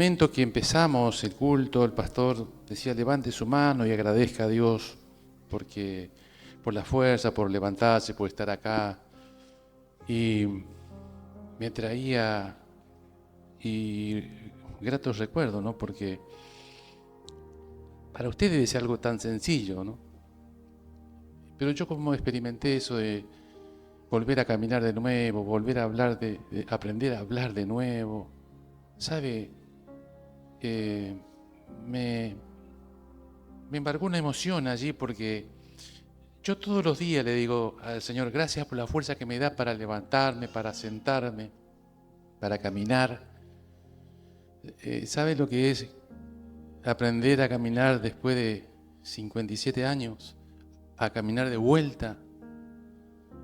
momento que empezamos el culto, el pastor decía, levante su mano y agradezca a Dios por la fuerza, por levantarse, por estar acá. Y me traía gratos recuerdos, ¿no? Porque para ustedes es algo tan sencillo, ¿no? Pero yo como experimenté eso de volver a caminar de nuevo, volver a hablar de aprender a hablar de nuevo, ¿sabe? Me embargó una emoción allí porque yo todos los días le digo al Señor, gracias por la fuerza que me da para levantarme, para sentarme, para caminar. ¿Sabe lo que es aprender a caminar después de 57 años? A caminar de vuelta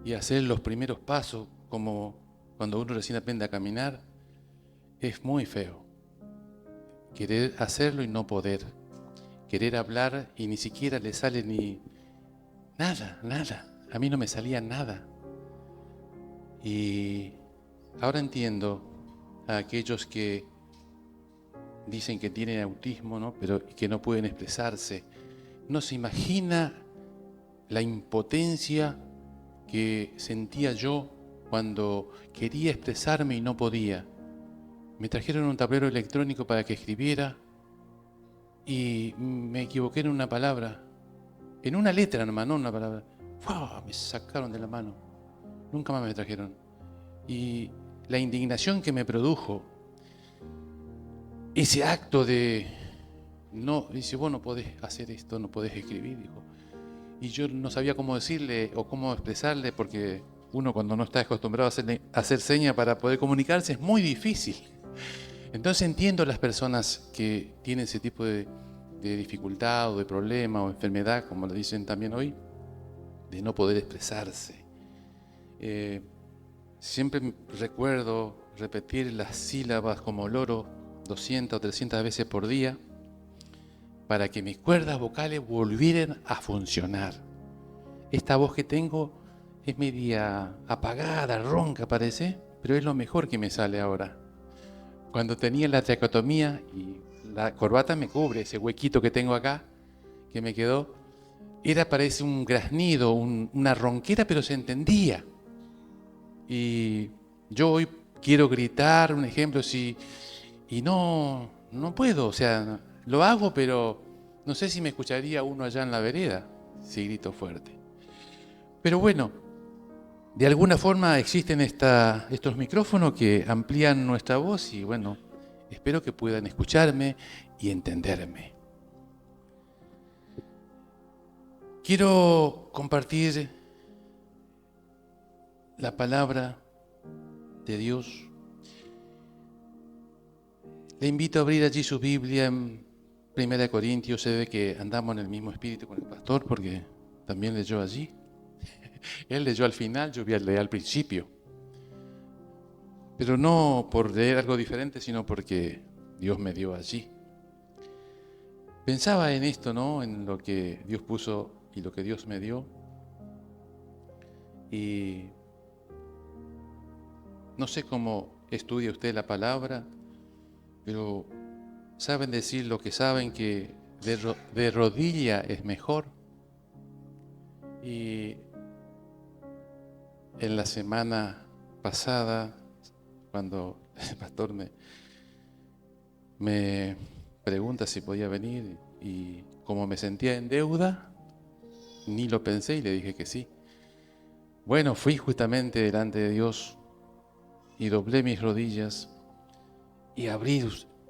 y hacer los primeros pasos como cuando uno recién aprende a caminar. Es muy feo. Querer hacerlo y no poder. Querer hablar y ni siquiera le sale ni nada. A mí no me salía nada. Y ahora entiendo a aquellos que dicen que tienen autismo, ¿no? Pero que no pueden expresarse. No se imagina la impotencia que sentía yo cuando quería expresarme y no podía. Me trajeron un tablero electrónico para que escribiera y me equivoqué en una palabra, en una letra nomás, no una palabra. ¡Fua! Me sacaron de la mano. Nunca más me trajeron. Y la indignación que me produjo, ese acto de, no, dice, vos no podés hacer esto, no podés escribir, dijo. Y yo no sabía cómo decirle o cómo expresarle, porque uno cuando no está acostumbrado a hacer señas para poder comunicarse es muy difícil. Entonces entiendo a las personas que tienen ese tipo de dificultad o de problema o enfermedad, como lo dicen también hoy, de no poder expresarse. Siempre recuerdo repetir las sílabas como loro 200 o 300 veces por día para que mis cuerdas vocales volvieran a funcionar. Esta voz que tengo es media apagada, ronca parece, pero es lo mejor que me sale ahora. Cuando tenía la traqueotomía y la corbata me cubre ese huequito que tengo acá, que me quedó, parece un graznido, una ronquera, pero se entendía. Y yo hoy quiero gritar, un ejemplo, y no puedo, o sea, lo hago, pero no sé si me escucharía uno allá en la vereda si grito fuerte. Pero bueno, de alguna forma existen estos micrófonos que amplían nuestra voz y bueno, espero que puedan escucharme y entenderme. Quiero compartir la palabra de Dios. Le invito a abrir allí su Biblia en 1 Corintios. Se ve que andamos en el mismo espíritu con el pastor porque también leyó allí. Él leyó al final, yo voy a leer al principio. Pero no por leer algo diferente, sino porque Dios me dio allí. Pensaba en esto, ¿no? En lo que Dios puso y lo que Dios me dio. Y no sé cómo estudia usted la palabra, pero saben decir lo que saben, que de rodilla es mejor. Y en la semana pasada, cuando el pastor me pregunta si podía venir y como me sentía en deuda, ni lo pensé y le dije que sí. Bueno, fui justamente delante de Dios y doblé mis rodillas y abrí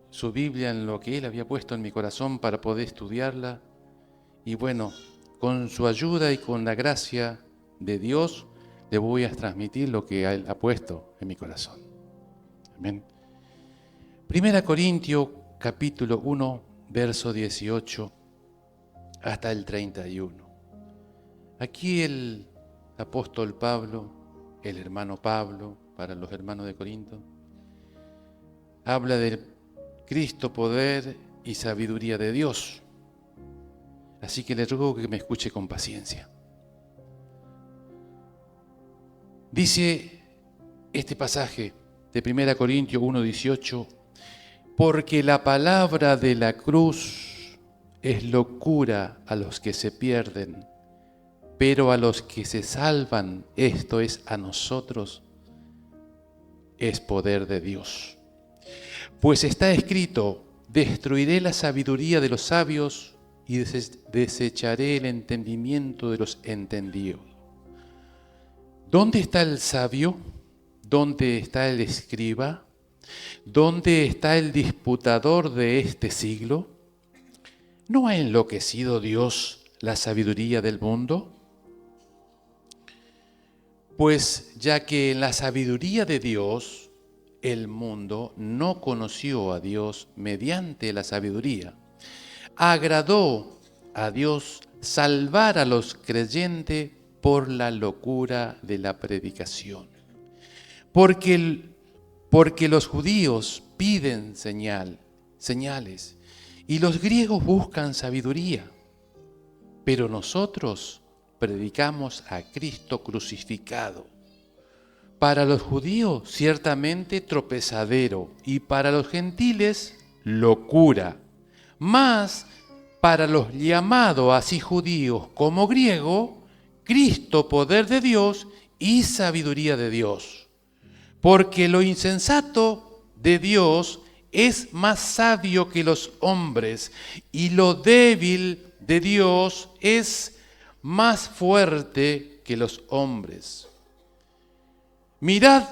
su Biblia en lo que Él había puesto en mi corazón para poder estudiarla. Y bueno, con su ayuda y con la gracia de Dios, le voy a transmitir lo que Él ha puesto en mi corazón. Amén. 1 Corintios capítulo 1, verso 18 hasta el 31. Aquí el apóstol Pablo, el hermano Pablo, para los hermanos de Corinto, habla del Cristo, poder y sabiduría de Dios. Así que le ruego que me escuche con paciencia. Dice este pasaje de 1 Corintios 1:18: Porque la palabra de la cruz es locura a los que se pierden, pero a los que se salvan, esto es a nosotros, es poder de Dios. Pues está escrito: destruiré la sabiduría de los sabios y desecharé el entendimiento de los entendidos. ¿Dónde está el sabio? ¿Dónde está el escriba? ¿Dónde está el disputador de este siglo? ¿No ha enloquecido Dios la sabiduría del mundo? Pues ya que en la sabiduría de Dios el mundo no conoció a Dios mediante la sabiduría, agradó a Dios salvar a los creyentes por la locura de la predicación. Porque los judíos piden señales, y los griegos buscan sabiduría. Pero nosotros predicamos a Cristo crucificado. Para los judíos, ciertamente tropezadero, y para los gentiles, locura. Mas para los llamados así judíos como griegos, Cristo, poder de Dios y sabiduría de Dios. Porque lo insensato de Dios es más sabio que los hombres, y lo débil de Dios es más fuerte que los hombres. Mirad,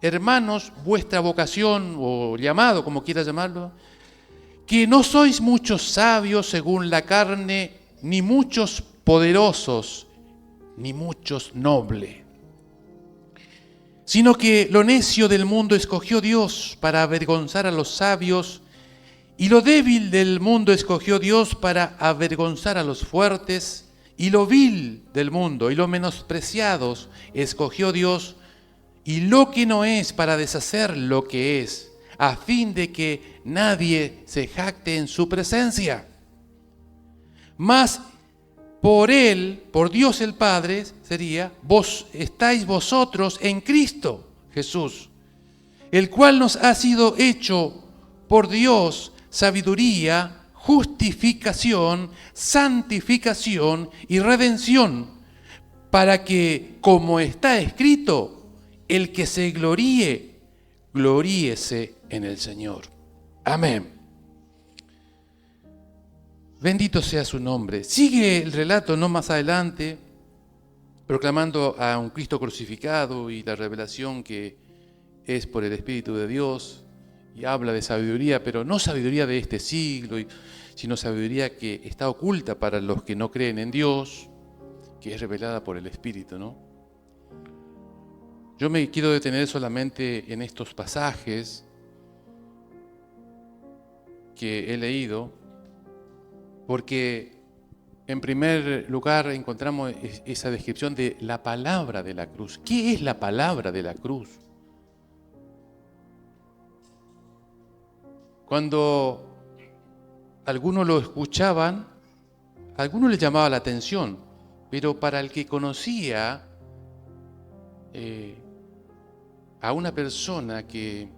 hermanos, vuestra vocación o llamado, como quieras llamarlo, que no sois muchos sabios según la carne, ni muchos poderosos, ni muchos nobles, sino que lo necio del mundo escogió Dios para avergonzar a los sabios, y lo débil del mundo escogió Dios para avergonzar a los fuertes, y lo vil del mundo y lo menospreciados escogió Dios, y lo que no es para deshacer lo que es, a fin de que nadie se jacte en su presencia. Mas por Él, por Dios el Padre, vos estáis vosotros en Cristo Jesús, el cual nos ha sido hecho por Dios sabiduría, justificación, santificación y redención, para que, como está escrito, el que se gloríe, gloríese en el Señor. Amén. Bendito sea su nombre. Sigue el relato, no más adelante, proclamando a un Cristo crucificado y la revelación que es por el Espíritu de Dios, y habla de sabiduría, pero no sabiduría de este siglo, sino sabiduría que está oculta para los que no creen en Dios, que es revelada por el Espíritu, ¿no? Yo me quiero detener solamente en estos pasajes que he leído, porque en primer lugar encontramos esa descripción de la palabra de la cruz. ¿Qué es la palabra de la cruz? Cuando algunos lo escuchaban, a algunos les llamaba la atención, pero para el que conocía a una persona que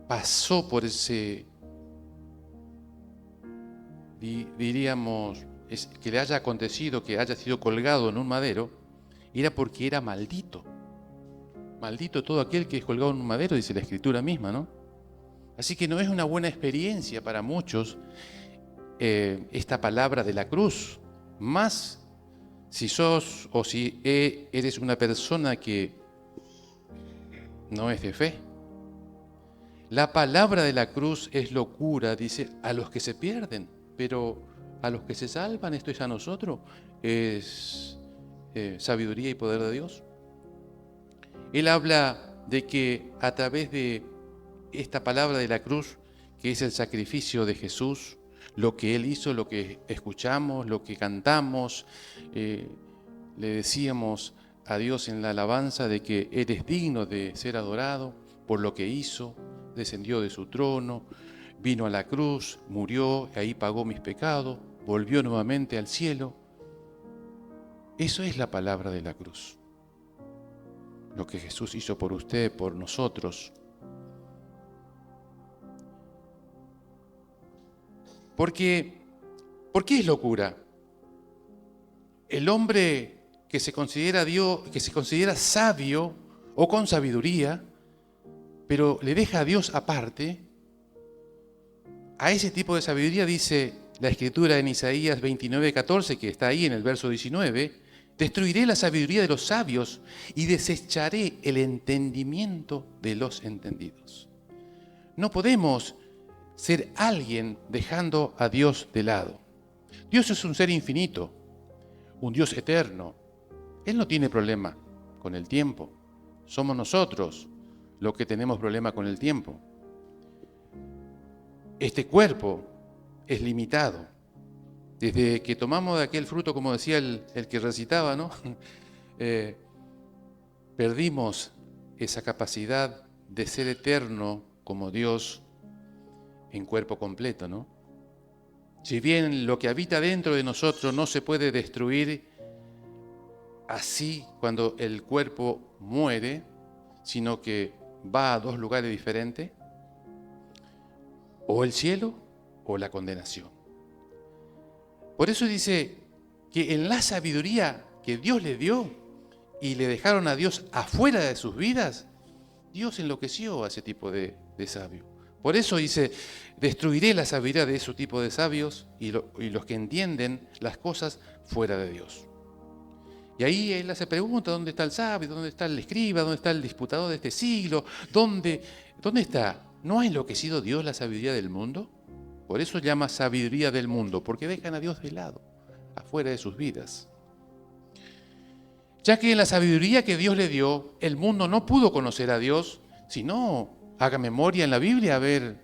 pasó por ese, diríamos, que le haya acontecido, que haya sido colgado en un madero, era porque era maldito. Maldito todo aquel que es colgado en un madero, dice la Escritura misma, ¿no? Así que no es una buena experiencia para muchos esta palabra de la cruz. Más si sos o si eres una persona que no es de fe. La palabra de la cruz es locura, dice, a los que se pierden, pero a los que se salvan, esto es a nosotros, es sabiduría y poder de Dios. Él habla de que a través de esta palabra de la cruz, que es el sacrificio de Jesús, lo que Él hizo, lo que escuchamos, lo que cantamos, le decíamos a Dios en la alabanza de que Él es digno de ser adorado por lo que hizo, descendió de su trono, vino a la cruz, murió, ahí pagó mis pecados, volvió nuevamente al cielo. Eso es la palabra de la cruz. Lo que Jesús hizo por usted, por nosotros. Porque, ¿por qué es locura? El hombre que se considera Dios, que se considera sabio o con sabiduría, pero le deja a Dios aparte, a ese tipo de sabiduría dice la Escritura en Isaías 29:14, que está ahí en el verso 19, destruiré la sabiduría de los sabios y desecharé el entendimiento de los entendidos. No podemos ser alguien dejando a Dios de lado. Dios es un ser infinito, un Dios eterno. Él no tiene problema con el tiempo. Somos nosotros los que tenemos problema con el tiempo. Este cuerpo es limitado. Desde que tomamos de aquel fruto, como decía el que recitaba, ¿no? Perdimos esa capacidad de ser eterno como Dios en cuerpo completo, ¿no? Si bien lo que habita dentro de nosotros no se puede destruir así cuando el cuerpo muere, sino que va a dos lugares diferentes, o el cielo o la condenación. Por eso dice que en la sabiduría que Dios le dio y le dejaron a Dios afuera de sus vidas, Dios enloqueció a ese tipo de sabio. Por eso dice, destruiré la sabiduría de ese tipo de sabios y los que entienden las cosas fuera de Dios. Y ahí él se pregunta, ¿dónde está el sabio? ¿Dónde está el escriba? ¿Dónde está el disputador de este siglo? ¿Dónde está? ¿No ha enloquecido Dios la sabiduría del mundo? Por eso llama sabiduría del mundo, porque dejan a Dios de lado, afuera de sus vidas. Ya que en la sabiduría que Dios le dio, el mundo no pudo conocer a Dios, sino haga memoria en la Biblia a ver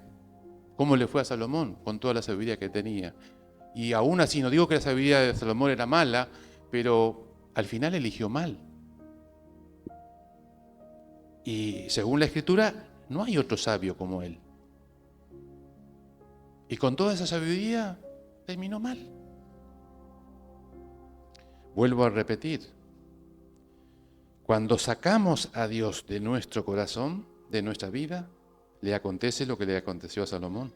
cómo le fue a Salomón con toda la sabiduría que tenía. Y aún así, no digo que la sabiduría de Salomón era mala, pero al final eligió mal. Y según la Escritura, no hay otro sabio como él. Y con toda esa sabiduría terminó mal. Vuelvo a repetir, cuando sacamos a Dios de nuestro corazón, de nuestra vida, le acontece lo que le aconteció a Salomón.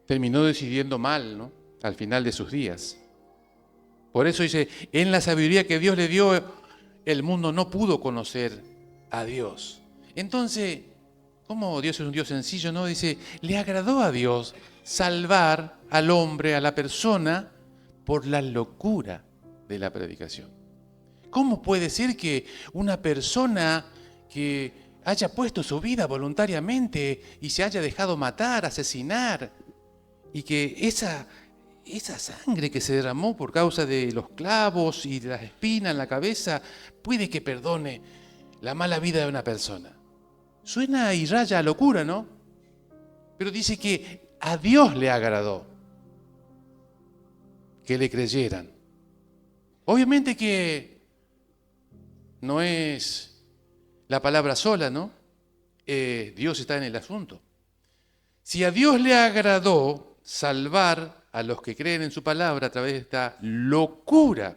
Terminó decidiendo mal, ¿no? Al final de sus días. Por eso dice, en la sabiduría que Dios le dio, el mundo no pudo conocer a Dios. Entonces, ¿cómo Dios es un Dios sencillo? No, dice, le agradó a Dios salvar al hombre, a la persona, por la locura de la predicación. ¿Cómo puede ser que una persona que haya puesto su vida voluntariamente y se haya dejado matar, asesinar, y que esa sangre que se derramó por causa de los clavos y de las espinas en la cabeza, puede que perdone la mala vida de una persona? Suena y raya a locura, ¿no? Pero dice que a Dios le agradó que le creyeran. Obviamente que no es la palabra sola, ¿no? Dios está en el asunto. Si a Dios le agradó salvar a los que creen en su palabra a través de esta locura,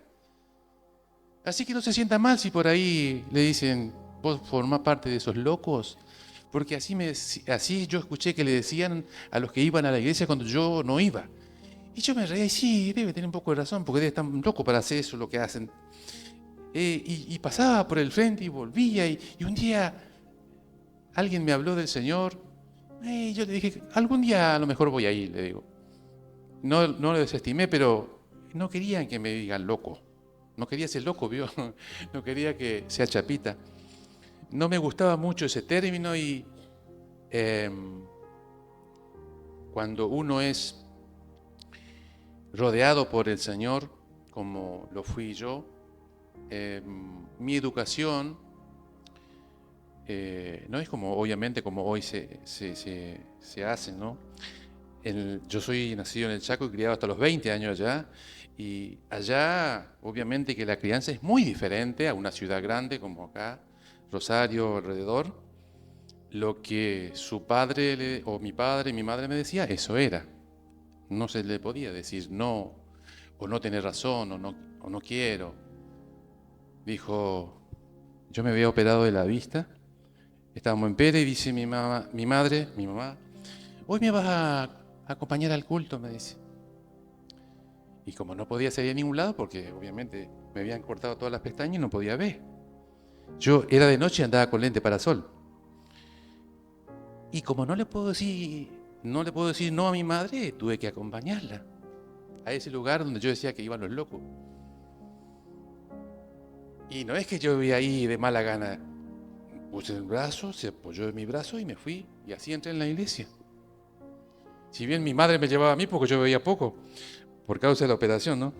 así que no se sienta mal si por ahí le dicen, vos formás parte de esos locos, porque así yo escuché que le decían a los que iban a la iglesia cuando yo no iba. Y yo me reía y sí, debe tener un poco de razón, porque debe estar loco para hacer eso, lo que hacen. Y pasaba por el frente y volvía, y un día alguien me habló del Señor, y yo le dije, algún día a lo mejor voy a ir, le digo. No lo desestimé, pero no querían que me digan loco. No quería ser loco, ¿vio? No quería que sea chapita. No me gustaba mucho ese término y cuando uno es rodeado por el Señor, como lo fui yo, mi educación no es como, obviamente, como hoy se hace, ¿no? Yo soy nacido en el Chaco y criado hasta los 20 años allá, y allá, obviamente, que la crianza es muy diferente a una ciudad grande como acá, Rosario, alrededor. Lo que su padre, o mi padre y mi madre me decía, eso era. No se le podía decir no, o no tener razón, o no quiero. Dijo, yo me había operado de la vista, estábamos en Pérez y dice mi mamá, hoy me vas a acompañar al culto, me dice. Y como no podía salir a ningún lado, porque obviamente me habían cortado todas las pestañas y no podía ver. Yo era de noche y andaba con lente para sol. Y como no le puedo decir no a mi madre, tuve que acompañarla a ese lugar donde yo decía que iban los locos. Y no es que yo iba ahí de mala gana. Puse el brazo, se apoyó en mi brazo y me fui. Y así entré en la iglesia. Si bien mi madre me llevaba a mí porque yo veía poco, por causa de la operación, ¿no?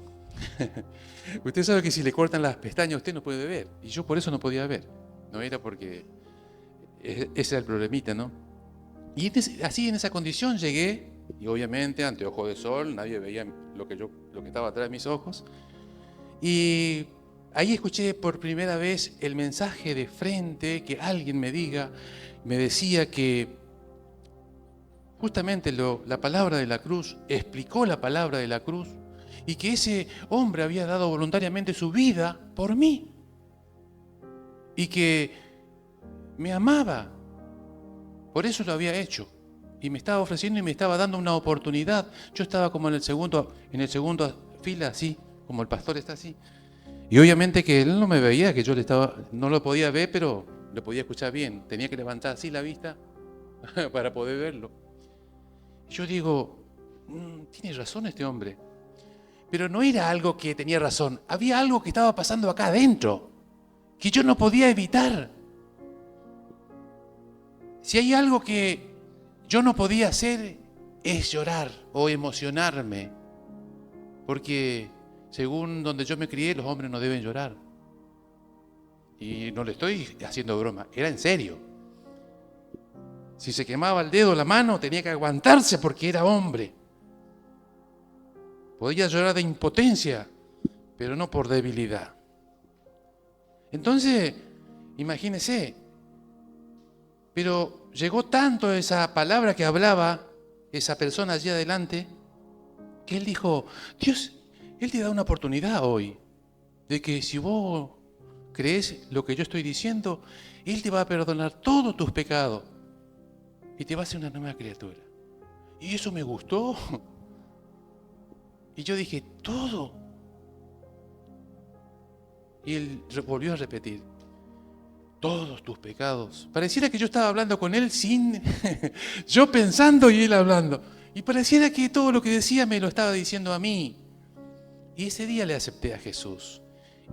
Usted sabe que si le cortan las pestañas usted no puede ver. Y yo por eso no podía ver. No era porque ese era el problemita, ¿no? Y así en esa condición llegué, y obviamente anteojos de sol, nadie veía lo que estaba atrás de mis ojos. Y ahí escuché por primera vez el mensaje de frente, que alguien me decía que justamente la palabra de la cruz, explicó la palabra de la cruz, y que ese hombre había dado voluntariamente su vida por mí, y que me amaba, por eso lo había hecho, y me estaba ofreciendo y me estaba dando una oportunidad. Yo estaba como en el segundo fila, así, como el pastor está así, y obviamente que él no me veía, que yo no lo podía ver, pero lo podía escuchar bien, tenía que levantar así la vista para poder verlo. Yo digo, tiene razón este hombre. Pero no era algo que tenía razón. Había algo que estaba pasando acá adentro, que yo no podía evitar. Si hay algo que yo no podía hacer, es llorar o emocionarme. Porque según donde yo me crié, los hombres no deben llorar. Y no le estoy haciendo broma, era en serio. Si se quemaba el dedo, la mano, tenía que aguantarse porque era hombre. Podía llorar de impotencia, pero no por debilidad. Entonces, imagínese, pero llegó tanto esa palabra que hablaba esa persona allí adelante, que él dijo, Dios, Él te da una oportunidad hoy, de que si vos crees lo que yo estoy diciendo, Él te va a perdonar todos tus pecados y te va a hacer una nueva criatura. Y eso me gustó. Y yo dije, ¿todo? Y él volvió a repetir, todos tus pecados. Pareciera que yo estaba hablando con él sin yo pensando y él hablando. Y pareciera que todo lo que decía me lo estaba diciendo a mí. Y ese día le acepté a Jesús.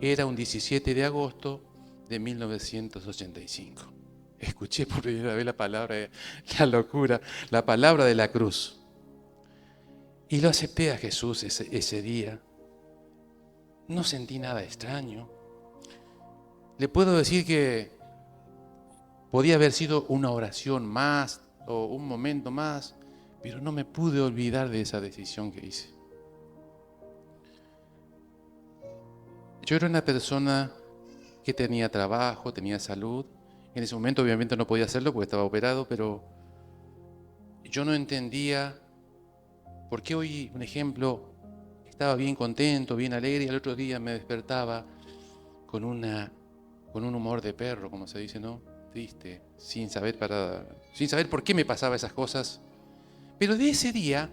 Era un 17 de agosto de 1985. Escuché por primera vez la palabra de la locura, la palabra de la cruz. Y lo acepté a Jesús ese día. No sentí nada extraño. Le puedo decir que podía haber sido una oración más o un momento más, pero no me pude olvidar de esa decisión que hice. Yo era una persona que tenía trabajo, tenía salud. En ese momento obviamente no podía hacerlo porque estaba operado, pero yo no entendía por qué hoy, un ejemplo, estaba bien contento, bien alegre, y al otro día me despertaba con un humor de perro, como se dice, ¿no? Triste, sin saber por qué me pasaba esas cosas. Pero de ese día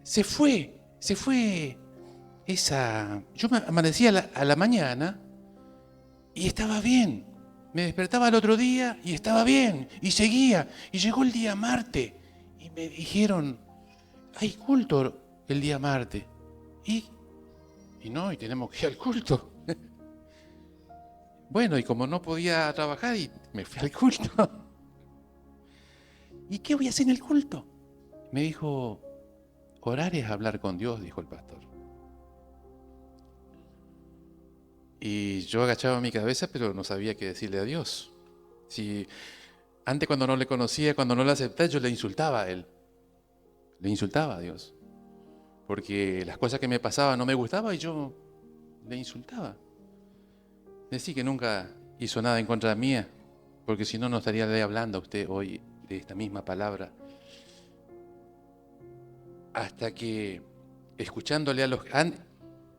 se fue yo me amanecía a la mañana y estaba bien. Me despertaba el otro día y estaba bien, y seguía. Y llegó el día martes y me dijeron, hay culto el día martes. Y tenemos que ir al culto. Bueno, y como no podía trabajar, y me fui al culto. ¿Y qué voy a hacer en el culto? Me dijo, orar es hablar con Dios, dijo el pastor. Y yo agachaba mi cabeza, pero no sabía qué decirle a Dios. Si antes, cuando no le conocía, cuando no le acepté, yo le insultaba a Él. Le insultaba a Dios. Porque las cosas que me pasaban no me gustaban y yo le insultaba. Decí que nunca hizo nada en contra mía, porque si no, no estaría hablando a usted hoy de esta misma palabra. Hasta que, escuchándole a los...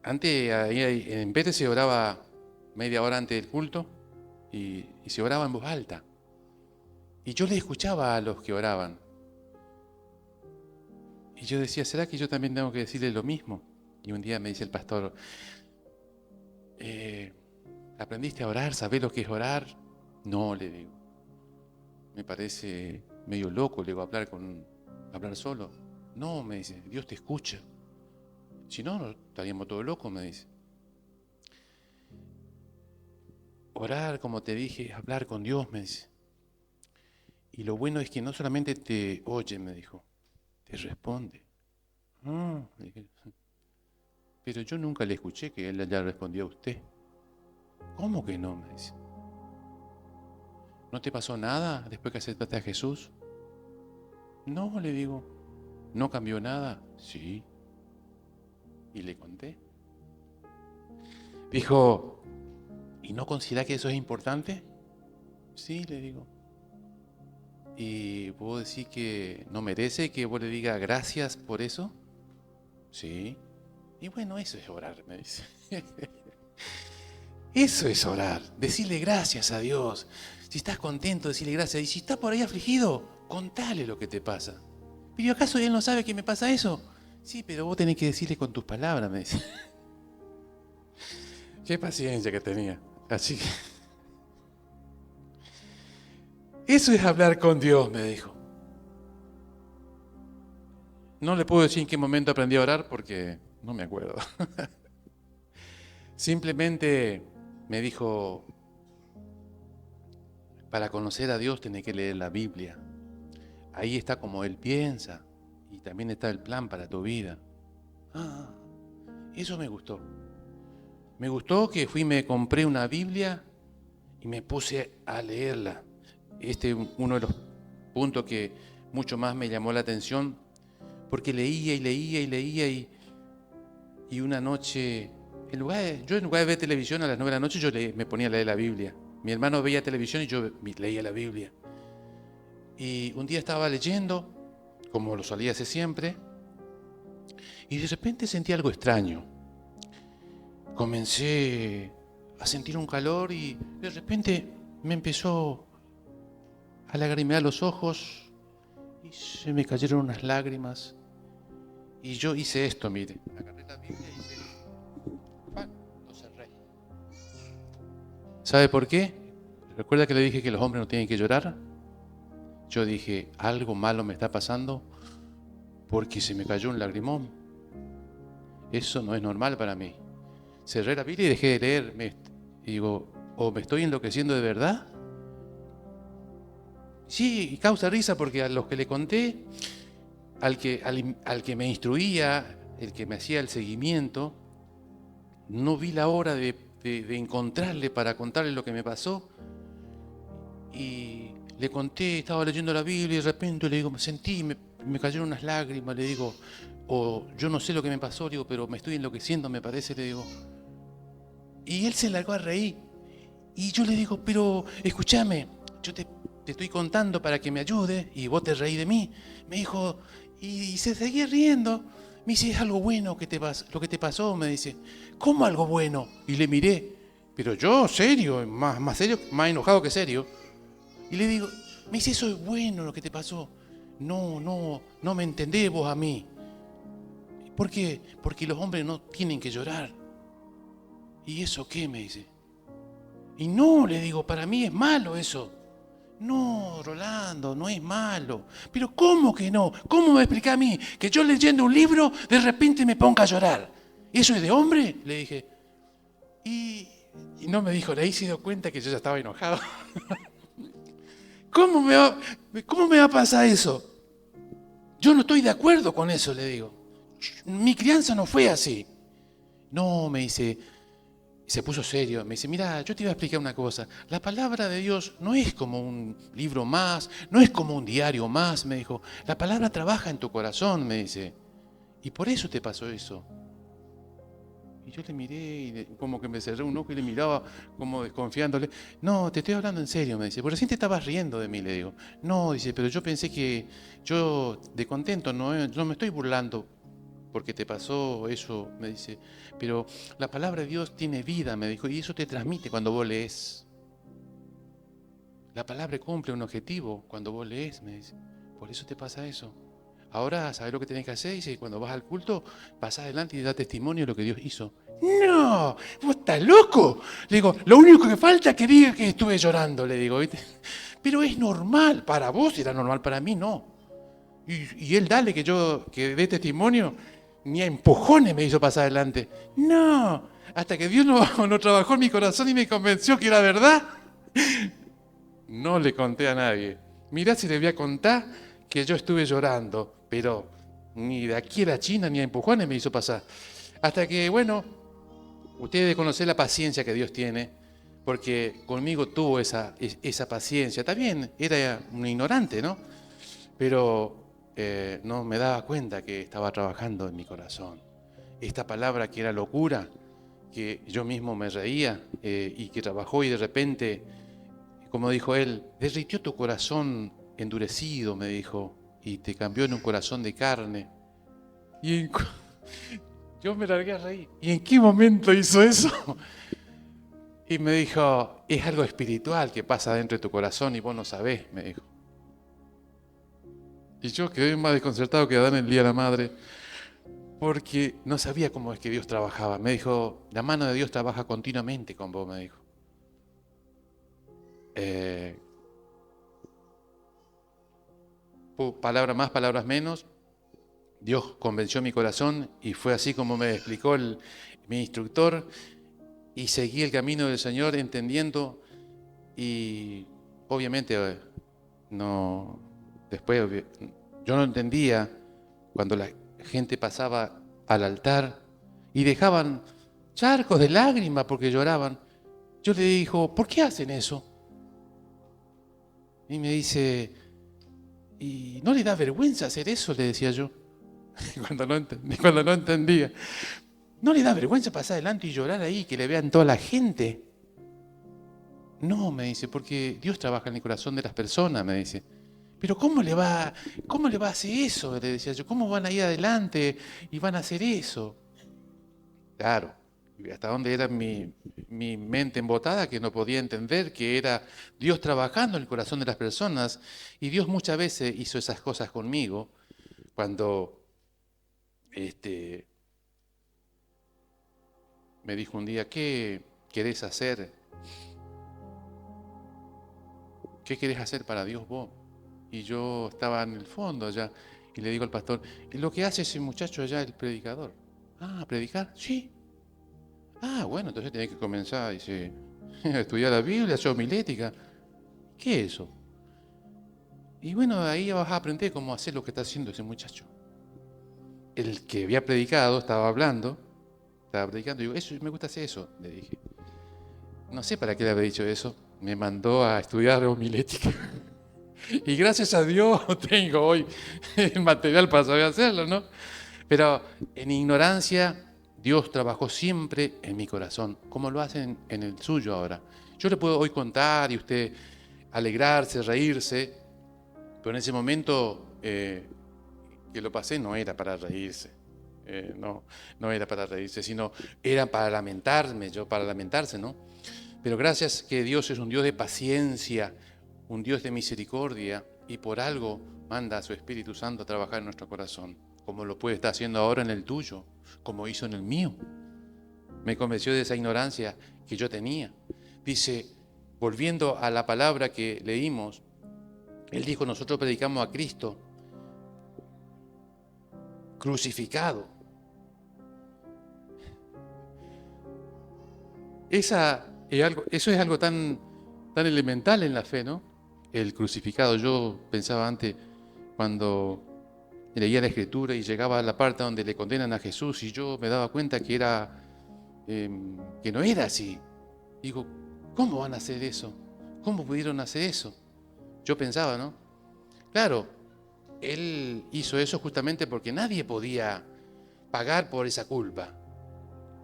Antes en Pérez se oraba media hora antes del culto y se oraba en voz alta. Y yo le escuchaba a los que oraban. Y yo decía, ¿será que yo también tengo que decirle lo mismo? Y un día me dice el pastor, ¿aprendiste a orar? ¿Sabés lo que es orar? No, le digo. Me parece medio loco, le digo, hablar solo. No, me dice, Dios te escucha. Si no, estaríamos todos locos, me dice. Orar, como te dije, es hablar con Dios, me dice. Y lo bueno es que no solamente te oye, me dijo, te responde. Ah, dije, pero yo nunca le escuché que él le respondió a usted. ¿Cómo que no? Me dice. ¿No te pasó nada después que aceptaste a Jesús? No, le digo. ¿No cambió nada? Sí. Y le conté. Dijo, ¿y no considera que eso es importante? Sí, le digo. ¿Y puedo decir que no merece que vos le digas gracias por eso? Sí. Y bueno, eso es orar, me dice. Eso es orar, decirle gracias a Dios. Si estás contento, decirle gracias. Y si estás por ahí afligido, contale lo que te pasa. ¿Pero acaso él no sabe que me pasa eso? Sí, pero vos tenés que decirle con tus palabras, me dice. Qué paciencia que tenía. Así que eso es hablar con Dios, me dijo. No le puedo decir en qué momento aprendí a orar porque no me acuerdo. Simplemente me dijo, para conocer a Dios tenés que leer la Biblia. Ahí está como Él piensa y también está el plan para tu vida. Ah, eso me gustó. Me gustó que me compré una Biblia y me puse a leerla. Uno de los puntos que mucho más me llamó la atención, porque leía y leía y leía y una noche, yo en lugar de ver televisión a las 9 de la noche, me ponía a leer la Biblia. Mi hermano veía televisión y yo leía la Biblia. Y un día estaba leyendo, como lo solía hacer siempre, y de repente sentí algo extraño. Comencé a sentir un calor y de repente me empezó a lagrimear los ojos y se me cayeron unas lágrimas. Y yo hice esto, mire. Agarré la Biblia y hice ¡pac! Lo cerré. ¿Sabe por qué? ¿Recuerda que le dije que los hombres no tienen que llorar? Yo dije, algo malo me está pasando porque se me cayó un lagrimón. Eso no es normal para mí. Cerré la Biblia y dejé de leer. Y digo, ¿o me estoy enloqueciendo de verdad? Sí, y causa risa porque a los que le conté, al que me instruía, el que me hacía el seguimiento, no vi la hora de encontrarle para contarle lo que me pasó. Y le conté, estaba leyendo la Biblia y de repente le digo, me cayeron unas lágrimas, le digo, o yo no sé lo que me pasó, le digo, pero me estoy enloqueciendo, me parece, le digo. Y él se largó a reír. Y yo le digo, pero escúchame, yo te estoy contando para que me ayudes y vos te reí de mí. Me dijo, y se seguía riendo. Me dice, es algo bueno lo que te pasó, me dice. ¿Cómo algo bueno? Y le miré, pero yo serio, más serio, más enojado que serio. Y le digo, me dice, eso es bueno lo que te pasó. No me entendés vos a mí. ¿Por qué? Porque los hombres no tienen que llorar. ¿Y eso qué? Me dice. Y no, le digo, para mí es malo eso. No, Rolando, no es malo. Pero ¿cómo que no? ¿Cómo me explica a mí que yo leyendo un libro de repente me ponga a llorar? ¿Eso es de hombre? Le dije. Y no me dijo, ahí se dio cuenta que yo ya estaba enojado. ¿Cómo me va a pasar eso? Yo no estoy de acuerdo con eso, le digo. Mi crianza no fue así. No, me dice, y se puso serio, me dice, mira, yo te iba a explicar una cosa. La palabra de Dios no es como un libro más, no es como un diario más, me dijo. La palabra trabaja en tu corazón, me dice. Y por eso te pasó eso. Y yo le miré y como que me cerré un ojo y le miraba como desconfiándole. No, te estoy hablando en serio, me dice. Por recién te estabas riendo de mí, le digo. No, dice, pero yo pensé que yo de contento no me estoy burlando porque te pasó eso, me dice. Pero la palabra de Dios tiene vida, me dijo, y eso te transmite cuando vos lees. La palabra cumple un objetivo cuando vos lees, me dice. Por eso te pasa eso. ahora, ¿sabes lo que tenés que hacer? Dice, cuando vas al culto, pasá adelante y da testimonio de lo que Dios hizo. No, vos estás loco. Le digo, lo único que falta es que diga que estuve llorando, le digo, ¿viste? Pero es normal, para vos era normal, para mí no. Y él dale que dé testimonio, ni a empujones me hizo pasar adelante. No, hasta que Dios no trabajó en mi corazón y me convenció que era verdad. No le conté a nadie. Mirá si le voy a contar que yo estuve llorando, pero ni de aquí a la China ni a empujones me hizo pasar. Hasta que, bueno, ustedes deben conocer la paciencia que Dios tiene, porque conmigo tuvo esa paciencia. También era un ignorante, ¿no? Pero no me daba cuenta que estaba trabajando en mi corazón. Esta palabra que era locura, que yo mismo me reía y que trabajó y de repente, como dijo él, derritió tu corazón endurecido, me dijo, y te cambió en un corazón de carne. Y yo me largué a reír. ¿Y en qué momento hizo eso? Y me dijo, es algo espiritual que pasa dentro de tu corazón y vos no sabés, me dijo. Y yo quedé más desconcertado que Adán el día de la madre, porque no sabía cómo es que Dios trabajaba. Me dijo, la mano de Dios trabaja continuamente con vos, me dijo. Palabras más, palabras menos. Dios convenció mi corazón y fue así como me explicó mi instructor, y seguí el camino del Señor entendiendo, y obviamente no, después yo no entendía cuando la gente pasaba al altar y dejaban charcos de lágrimas porque lloraban. Yo le dijo, ¿por qué hacen eso? Y me dice, ¿y no le da vergüenza hacer eso? Le decía yo, cuando no entendía. ¿No le da vergüenza pasar adelante y llorar ahí, que le vean toda la gente? No, me dice, porque Dios trabaja en el corazón de las personas, me dice. Pero ¿cómo le va a hacer eso? Le decía yo, ¿cómo van a ir adelante y van a hacer eso? Claro, hasta dónde era mi mente embotada, que no podía entender que era Dios trabajando en el corazón de las personas. Y Dios muchas veces hizo esas cosas conmigo cuando me dijo un día, ¿qué querés hacer? ¿Qué querés hacer para Dios vos? Y yo estaba en el fondo allá y le digo al pastor, ¿y lo que hace ese muchacho allá, el predicador? Ah, ¿predicar? Sí. Ah, bueno, entonces tenés que comenzar, dice, a estudiar la Biblia, hacer homilética. ¿Qué es eso? Y bueno, ahí vas a aprender cómo hacer lo que está haciendo ese muchacho. El que había predicado estaba predicando, y digo, eso, me gusta hacer eso, le dije. No sé para qué le había dicho eso, me mandó a estudiar homilética. Y gracias a Dios tengo hoy el material para saber hacerlo, ¿no? Pero en ignorancia, Dios trabajó siempre en mi corazón, como lo hacen en el suyo ahora. Yo le puedo hoy contar y usted alegrarse, reírse, pero en ese momento que lo pasé no era para reírse. No era para reírse, sino era para lamentarse, ¿no? Pero gracias que Dios es un Dios de paciencia, un Dios de misericordia, y por algo manda a su Espíritu Santo a trabajar en nuestro corazón, como lo puede estar haciendo ahora en el tuyo, como hizo en el mío. Me convenció de esa ignorancia que yo tenía. Dice, volviendo a la palabra que leímos, él dijo, nosotros predicamos a Cristo crucificado. Eso es algo tan elemental en la fe, ¿no? El crucificado. Yo pensaba antes, cuando leía la Escritura y llegaba a la parte donde le condenan a Jesús, y yo me daba cuenta que que no era así. Digo, ¿cómo van a hacer eso? ¿Cómo pudieron hacer eso? Yo pensaba, ¿no? Claro, él hizo eso justamente porque nadie podía pagar por esa culpa.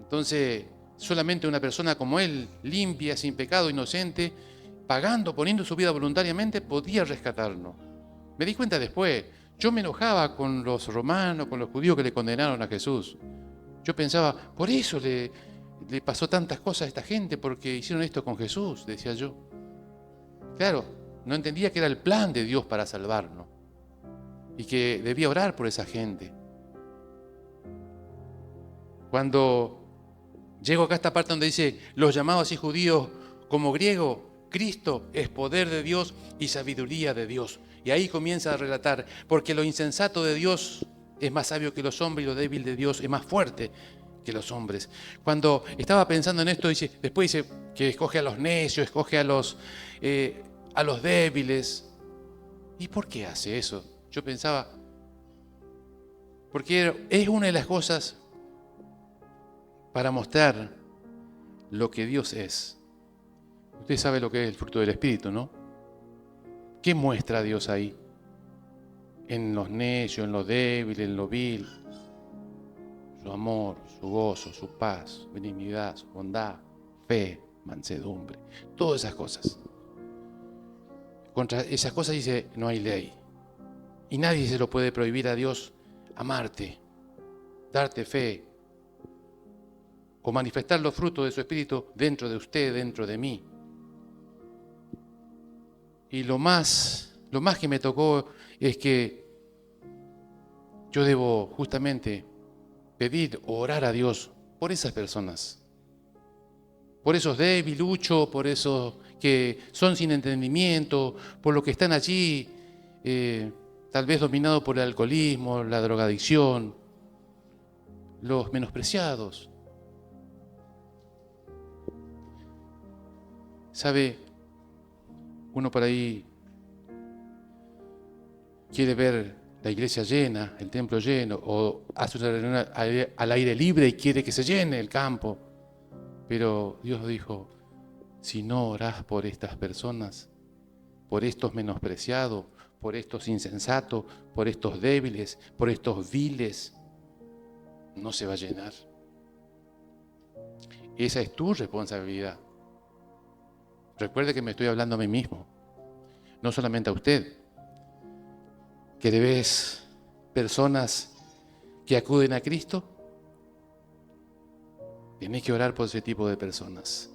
Entonces, solamente una persona como él, limpia, sin pecado, inocente, pagando, poniendo su vida voluntariamente, podía rescatarnos. Me di cuenta después, yo me enojaba con los romanos, con los judíos que le condenaron a Jesús. Yo pensaba, por eso le pasó tantas cosas a esta gente, porque hicieron esto con Jesús, decía yo. Claro, no entendía que era el plan de Dios para salvarnos. y que debía orar por esa gente. Cuando llego acá a esta parte donde dice, los llamados así judíos como griegos, Cristo es poder de Dios y sabiduría de Dios. Y ahí comienza a relatar, porque lo insensato de Dios es más sabio que los hombres y lo débil de Dios es más fuerte que los hombres. Cuando estaba pensando en esto, después dice que escoge a los necios, escoge a los débiles. ¿Y por qué hace eso? Yo pensaba, porque es una de las cosas para mostrar lo que Dios es. Usted sabe lo que es el fruto del Espíritu, ¿no? ¿Qué muestra Dios ahí? En los necios, en lo débil, en lo vil. Su amor, su gozo, su paz, su benignidad, su bondad, fe, mansedumbre. Todas esas cosas. Contra esas cosas dice, no hay ley. Y nadie se lo puede prohibir a Dios amarte, darte fe, o manifestar los frutos de su Espíritu dentro de usted, dentro de mí. Y lo más que me tocó es que yo debo justamente pedir o orar a Dios por esas personas, por esos debiluchos, por esos que son sin entendimiento, por los que están allí tal vez dominados por el alcoholismo, la drogadicción, los menospreciados. ¿Sabe? Uno por ahí quiere ver la iglesia llena, el templo lleno, o hace una reunión al aire libre y quiere que se llene el campo. Pero Dios dijo, si no orás por estas personas, por estos menospreciados, por estos insensatos, por estos débiles, por estos viles, no se va a llenar. Esa es tu responsabilidad. Recuerde que me estoy hablando a mí mismo, no solamente a usted. Que ves personas que acuden a Cristo, tienes que orar por ese tipo de personas.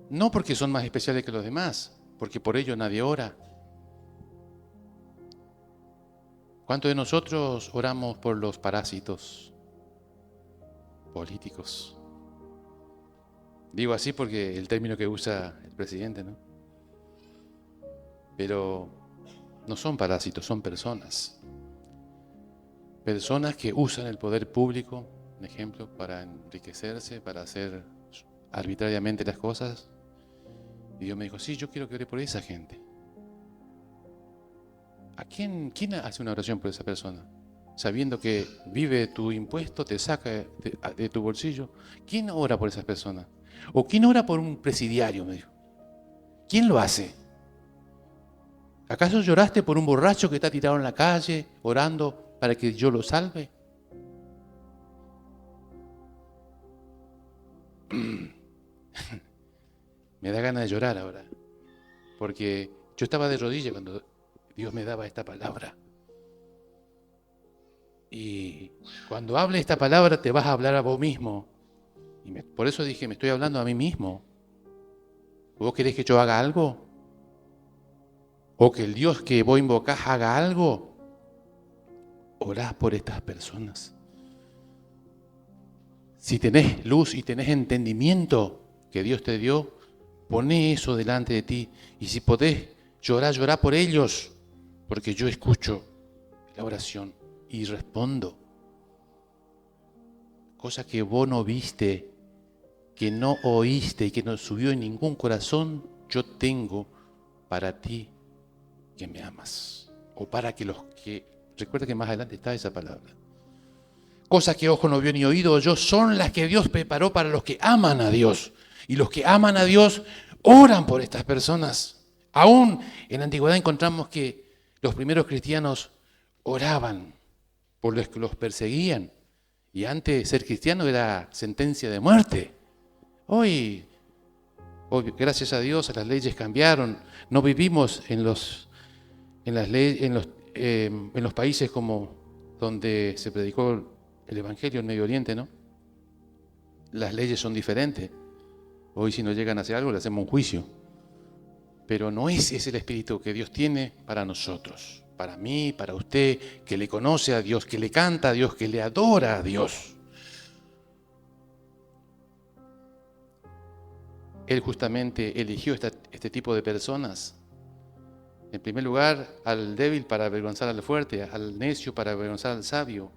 No porque son más especiales que los demás, porque por ello nadie ora. ¿Cuántos de nosotros oramos por los parásitos políticos? Digo así porque el término que usa el presidente, ¿no? Pero no son parásitos, son personas. Personas que usan el poder público, por ejemplo, para enriquecerse, para hacer arbitrariamente las cosas. Y Dios me dijo, sí, yo quiero que ore por esa gente. ¿A quién hace una oración por esa persona? Sabiendo que vive tu impuesto, te saca de tu bolsillo. ¿Quién ora por esas personas? ¿O quién ora por un presidiario? Me dijo. ¿Quién lo hace? ¿Acaso lloraste por un borracho que está tirado en la calle, orando para que yo lo salve? Me da ganas de llorar ahora, porque yo estaba de rodillas cuando Dios me daba esta palabra. Y cuando hable esta palabra te vas a hablar a vos mismo. Y por eso dije, me estoy hablando a mí mismo. ¿Vos querés que yo haga algo? ¿O que el Dios que vos invocás haga algo? Orá por estas personas. Si tenés luz y tenés entendimiento que Dios te dio, poné eso delante de ti. Y si podés llorar, llorá por ellos, porque yo escucho la oración y respondo. Cosa que vos no viste, que no oíste y que no subió en ningún corazón, yo tengo para ti que me amas. O para que los que... Recuerda que más adelante está esa palabra. Cosas que ojo no vio ni oído oyó son las que Dios preparó para los que aman a Dios. Y los que aman a Dios oran por estas personas. Aún en la antigüedad encontramos que los primeros cristianos oraban por los que los perseguían. Y antes ser cristiano era sentencia de muerte. Hoy, gracias a Dios, las leyes cambiaron. No vivimos en los países como donde se predicó el Evangelio en Medio Oriente, ¿no? Las leyes son diferentes. Hoy si nos llegan a hacer algo, le hacemos un juicio. Pero no ese es el espíritu que Dios tiene para nosotros. para mí, para usted, que le conoce a Dios, que le canta a Dios, que le adora a Dios. Él justamente eligió este tipo de personas. En primer lugar, al débil para avergonzar al fuerte, al necio para avergonzar al sabio.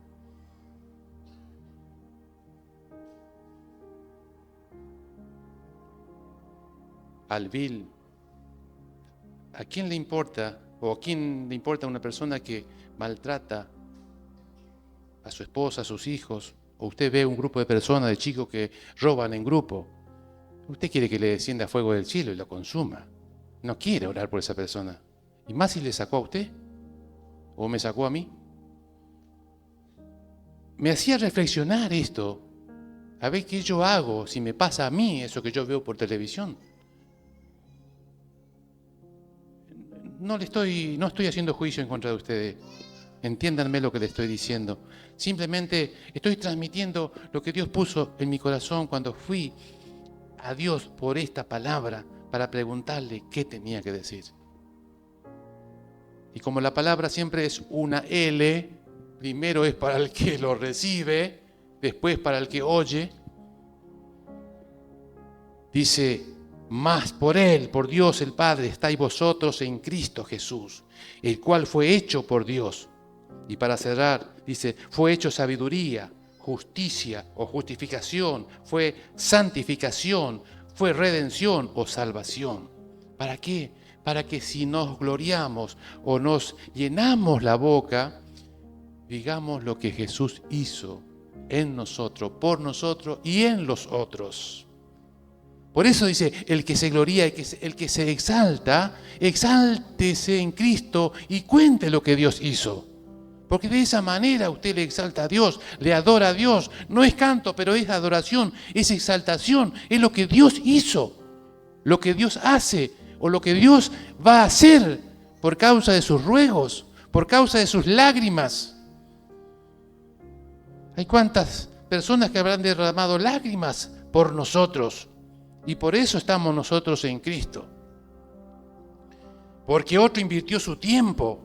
Al vil. ¿A quién le importa, o a quién le importa una persona que maltrata a su esposa, a sus hijos? O usted ve un grupo de personas, de chicos que roban en grupo. Usted quiere que le descienda fuego del cielo y lo consuma. No quiere orar por esa persona. Y más si le sacó a usted, o me sacó a mí. Me hacía reflexionar esto. A ver qué yo hago si me pasa a mí eso que yo veo por televisión. No estoy haciendo juicio en contra de ustedes. Entiéndanme lo que les estoy diciendo. Simplemente estoy transmitiendo lo que Dios puso en mi corazón cuando fui a Dios por esta palabra para preguntarle qué tenía que decir. Y como la palabra siempre es una L, primero es para el que lo recibe, después para el que oye, dice: mas por Él, por Dios el Padre, estáis vosotros en Cristo Jesús, el cual fue hecho por Dios. Y para cerrar, dice, fue hecho sabiduría, justicia o justificación, fue santificación, fue redención o salvación. ¿Para qué? Para que si nos gloriamos o nos llenamos la boca, digamos lo que Jesús hizo en nosotros, por nosotros y en los otros. Por eso dice, el que se gloría, el que se exalta, exáltese en Cristo y cuente lo que Dios hizo. Porque de esa manera usted le exalta a Dios, le adora a Dios. No es canto, pero es adoración, es exaltación, es lo que Dios hizo, lo que Dios hace o lo que Dios va a hacer por causa de sus ruegos, por causa de sus lágrimas. Hay cuántas personas que habrán derramado lágrimas por nosotros. Y por eso estamos nosotros en Cristo. Porque otro invirtió su tiempo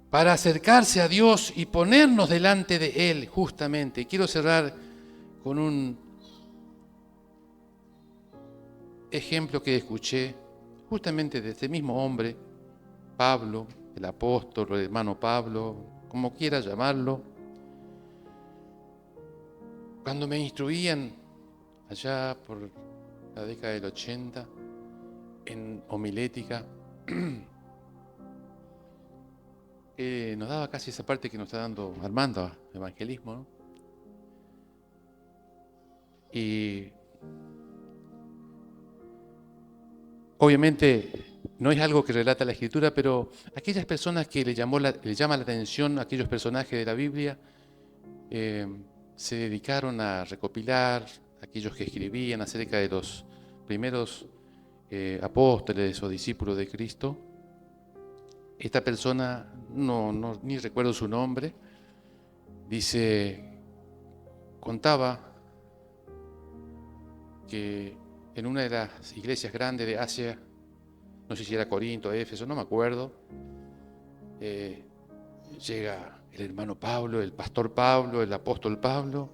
para acercarse a Dios y ponernos delante de Él, justamente. Quiero cerrar con un ejemplo que escuché justamente de este mismo hombre, Pablo, el apóstol, el hermano Pablo, como quiera llamarlo. Cuando me instruían allá por la década del 80, en homilética, nos daba casi esa parte que nos está dando Armando, evangelismo, ¿no? Y obviamente no es algo que relata la Escritura, pero aquellas personas que le llama la atención, aquellos personajes de la Biblia, se dedicaron a recopilar aquellos que escribían acerca de los primeros apóstoles o discípulos de Cristo. Esta persona, ni recuerdo su nombre, contaba que en una de las iglesias grandes de Asia, no sé si era Corinto, Éfeso, no me acuerdo, llega el hermano Pablo, el pastor Pablo, el apóstol Pablo.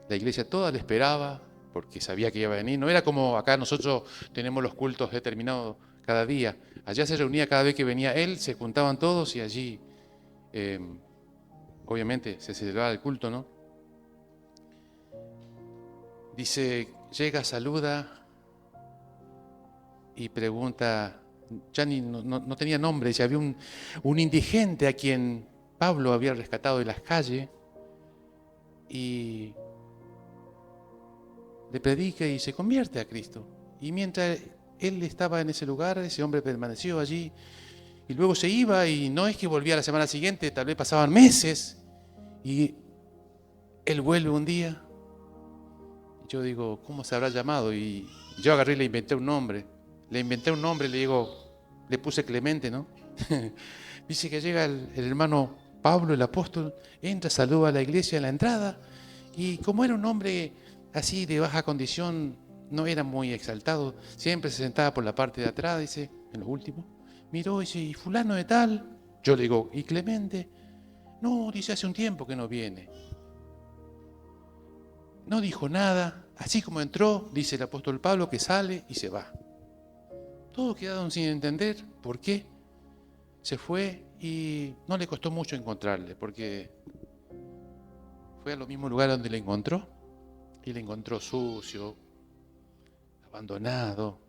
La iglesia toda le esperaba porque sabía que iba a venir. No era como acá nosotros tenemos los cultos determinados cada día. Allá se reunía cada vez que venía él, se juntaban todos y allí obviamente se celebraba el culto, ¿no? Dice, llega, saluda y pregunta, ya no tenía nombre, ya había un indigente a quien Pablo había rescatado de las calles y le predica y se convierte a Cristo. Y mientras él estaba en ese lugar, ese hombre permaneció allí y luego se iba, y no es que volvía la semana siguiente, tal vez pasaban meses y él vuelve un día. Yo digo, ¿cómo se habrá llamado? Y yo agarré y le inventé un nombre. Le puse Clemente, ¿no? Dice que llega el hermano Pablo, el apóstol, entra, saluda a la iglesia en la entrada, y como era un hombre así de baja condición, no era muy exaltado, siempre se sentaba por la parte de atrás, dice, en los últimos, miró y dice, ¿y fulano de tal? Yo le digo, ¿y Clemente? No, dice, hace un tiempo que no viene. No dijo nada, así como entró, dice el apóstol Pablo, que sale y se va. Todos quedaron sin entender por qué se fue y no le costó mucho encontrarle, porque fue a lo mismo lugar donde le encontró y le encontró sucio, abandonado,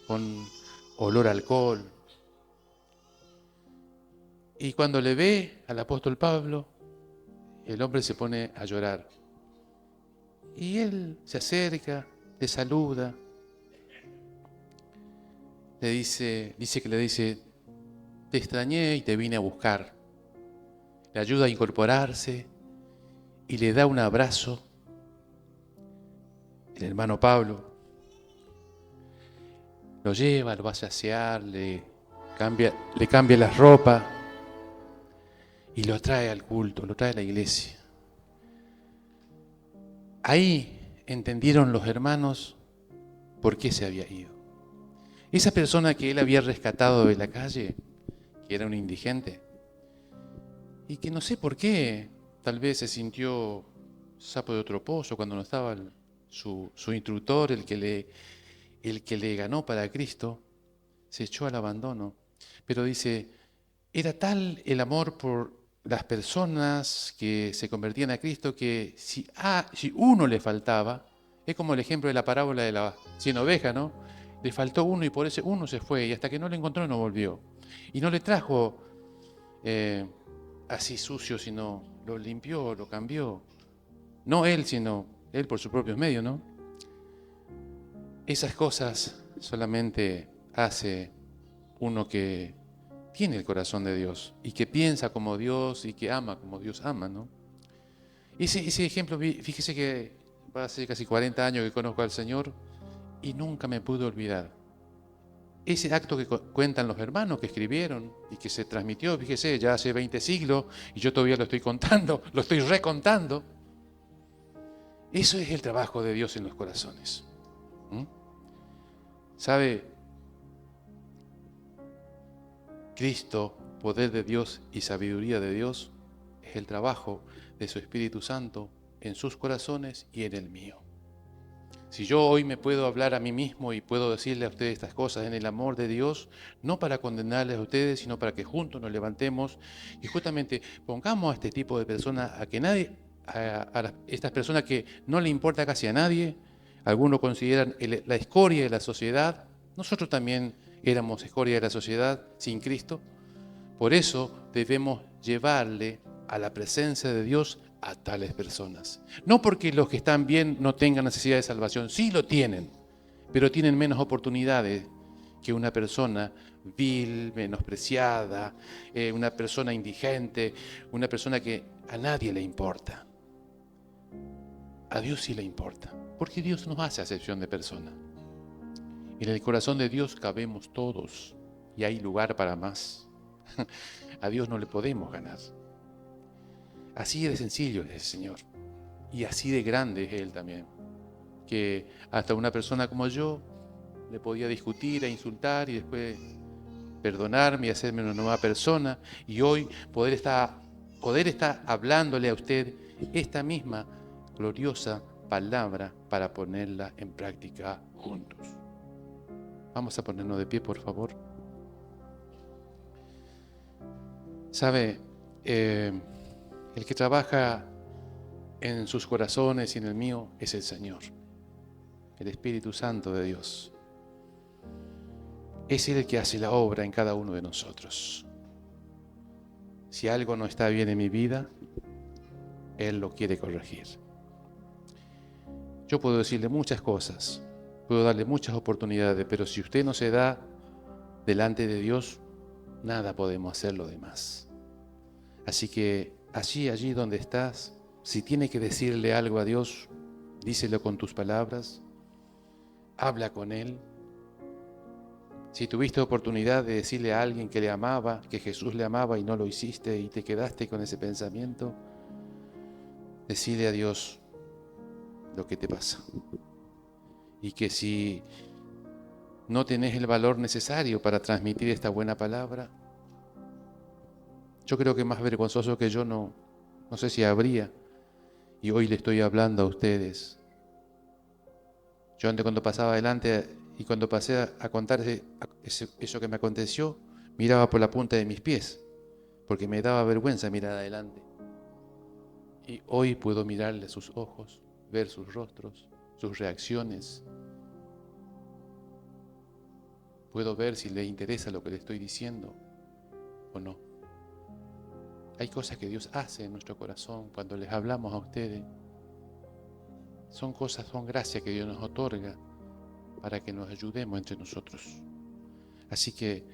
con olor a alcohol. Y cuando le ve al apóstol Pablo, el hombre se pone a llorar. Y él se acerca, le saluda, dice que le dice, te extrañé y te vine a buscar. Le ayuda a incorporarse y le da un abrazo. El hermano Pablo lo lleva, lo va a saciar, le cambia las ropas y lo trae al culto, lo trae a la iglesia. Ahí entendieron los hermanos por qué se había ido. Esa persona que él había rescatado de la calle, que era un indigente, y que no sé por qué, tal vez se sintió sapo de otro pozo cuando no estaba su instructor, el que le ganó para Cristo, se echó al abandono. Pero dice, era tal el amor por las personas que se convertían a Cristo que si uno le faltaba, es como el ejemplo de la parábola de las 100 ovejas, ¿no? Le faltó uno y por ese uno se fue y hasta que no lo encontró no volvió. Y no le trajo así sucio, sino lo limpió, lo cambió. No él, sino él por sus propios medios, ¿no? Esas cosas solamente hace uno que tiene el corazón de Dios y que piensa como Dios y que ama como Dios ama, ¿no? Ese ejemplo, fíjese que hace casi 40 años que conozco al Señor y nunca me pude olvidar. Ese acto que cuentan los hermanos que escribieron y que se transmitió, fíjese, ya hace 20 siglos y yo todavía lo estoy contando, lo estoy recontando. Eso es el trabajo de Dios en los corazones. ¿Sabe? Cristo, poder de Dios y sabiduría de Dios, es el trabajo de su Espíritu Santo en sus corazones y en el mío. Si yo hoy me puedo hablar a mí mismo y puedo decirle a ustedes estas cosas en el amor de Dios, no para condenarles a ustedes, sino para que juntos nos levantemos y justamente pongamos a este tipo de personas, a que nadie, estas personas que no le importa casi a nadie, algunos consideran la escoria de la sociedad, nosotros también éramos escoria de la sociedad sin Cristo. Por eso debemos llevarle a la presencia de Dios a tales personas. No porque los que están bien no tengan necesidad de salvación, sí lo tienen, pero tienen menos oportunidades que una persona vil, menospreciada, una persona indigente, una persona que a nadie le importa. A Dios sí le importa, porque Dios no hace acepción de persona. En el corazón de Dios cabemos todos y hay lugar para más. A Dios no le podemos ganar. Así de sencillo es el Señor. Y así de grande es Él también. Que hasta una persona como yo le podía discutir e insultar y después perdonarme y hacerme una nueva persona. Y hoy poder estar hablándole a usted esta misma gloriosa palabra para ponerla en práctica juntos. Vamos a ponernos de pie, por favor. ¿Sabe? El que trabaja en sus corazones y en el mío es el Señor, el Espíritu Santo de Dios. Es Él el que hace la obra en cada uno de nosotros. Si algo no está bien en mi vida, Él lo quiere corregir. Yo puedo decirle muchas cosas, puedo darle muchas oportunidades, pero si usted no se da delante de Dios, nada podemos hacer lo demás. Así que allí donde estás, si tiene que decirle algo a Dios, díselo con tus palabras, habla con Él. Si tuviste oportunidad de decirle a alguien que le amaba, que Jesús le amaba y no lo hiciste y te quedaste con ese pensamiento, decile a Dios lo que te pasa. Y que si no tenés el valor necesario para transmitir esta buena palabra. Yo creo que más vergonzoso que yo no sé si habría. Y hoy le estoy hablando a ustedes. Yo antes, cuando pasaba adelante y cuando pasé a contar eso que me aconteció, miraba por la punta de mis pies, porque me daba vergüenza mirar adelante. Y hoy puedo mirarle a sus ojos, ver sus rostros, sus reacciones. Puedo ver si le interesa lo que le estoy diciendo o no. Hay cosas que Dios hace en nuestro corazón cuando les hablamos a ustedes. Son cosas, son gracias que Dios nos otorga para que nos ayudemos entre nosotros. Así que,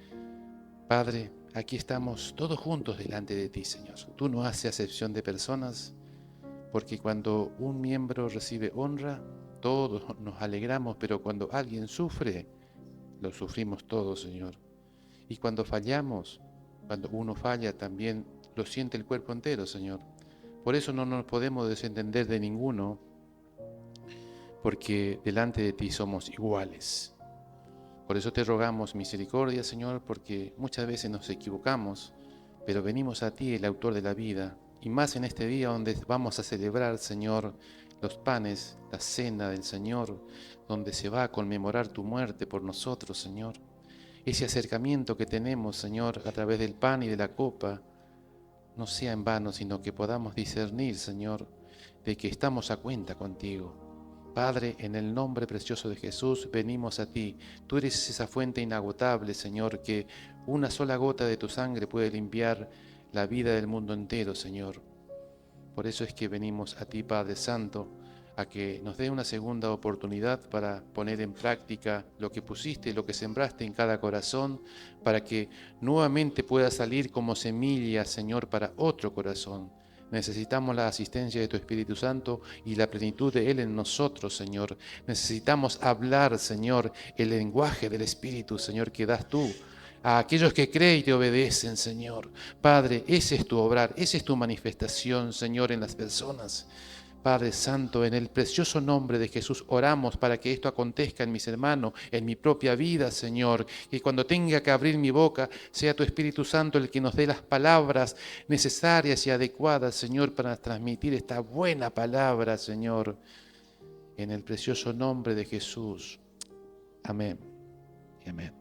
Padre, aquí estamos todos juntos delante de ti, Señor. Tú no haces acepción de personas, porque cuando un miembro recibe honra, todos nos alegramos, pero cuando alguien sufre, lo sufrimos todos, Señor. Y cuando fallamos, cuando uno falla, también lo siente el cuerpo entero, Señor. Por eso no nos podemos desentender de ninguno, porque delante de ti somos iguales. Por eso te rogamos misericordia, Señor, porque muchas veces nos equivocamos, pero venimos a ti, el autor de la vida, y más en este día donde vamos a celebrar, Señor, los panes, la cena del Señor, donde se va a conmemorar tu muerte por nosotros, Señor. Ese acercamiento que tenemos, Señor, a través del pan y de la copa, no sea en vano, sino que podamos discernir, Señor, de que estamos a cuenta contigo. Padre, en el nombre precioso de Jesús, venimos a ti. Tú eres esa fuente inagotable, Señor, que una sola gota de tu sangre puede limpiar la vida del mundo entero, Señor. Por eso es que venimos a ti, Padre Santo, a que nos dé una segunda oportunidad para poner en práctica lo que pusiste, lo que sembraste en cada corazón, para que nuevamente pueda salir como semilla, Señor, para otro corazón. Necesitamos la asistencia de tu Espíritu Santo y la plenitud de Él en nosotros, Señor. Necesitamos hablar, Señor, el lenguaje del Espíritu, Señor, que das tú a aquellos que creen y te obedecen, Señor. Padre, ese es tu obrar, esa es tu manifestación, Señor, en las personas. Padre Santo, en el precioso nombre de Jesús oramos para que esto acontezca en mis hermanos, en mi propia vida, Señor. Que cuando tenga que abrir mi boca, sea tu Espíritu Santo el que nos dé las palabras necesarias y adecuadas, Señor, para transmitir esta buena palabra, Señor. En el precioso nombre de Jesús. Amén y amén.